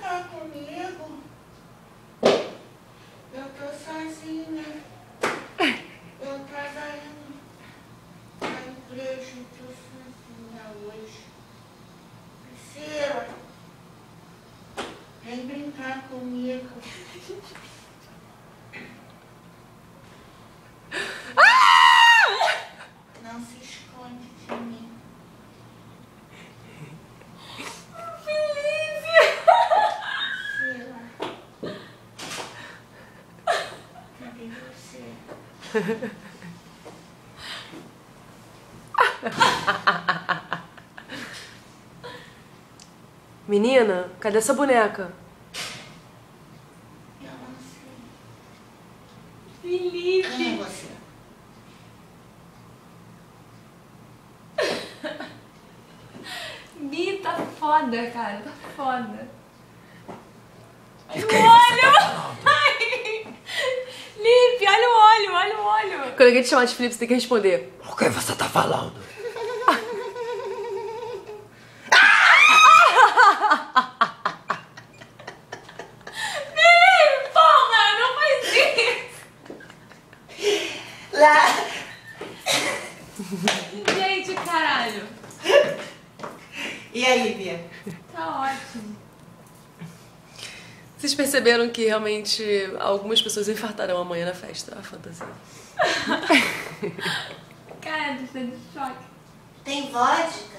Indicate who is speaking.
Speaker 1: brincar comigo? Eu tô sozinha. Eu tava indo pra igreja, eu tô sozinha hoje. Priscila, vem brincar comigo. Não se esconde de mim. Priscila, cadê você?
Speaker 2: Menina, cadê essa boneca?
Speaker 1: Eu não sei.
Speaker 3: Felipe!
Speaker 1: Quem é você?
Speaker 3: Bi, tá foda, cara. Tá foda.
Speaker 4: De quem você tá falando?
Speaker 3: Ai! Lipe, olha o olho, olha o olho.
Speaker 2: Quando alguém te chamar de Felipe, você tem que responder.
Speaker 4: O que você tá falando?
Speaker 3: Felipe, porra, não faz isso.
Speaker 1: Lá.
Speaker 3: Gente, caralho.
Speaker 1: E aí, Bia?
Speaker 3: Tá ótimo.
Speaker 2: Vocês perceberam que realmente algumas pessoas infartarão amanhã na festa, a fantasia.
Speaker 3: Cara, tô de choque.
Speaker 1: Tem vodka?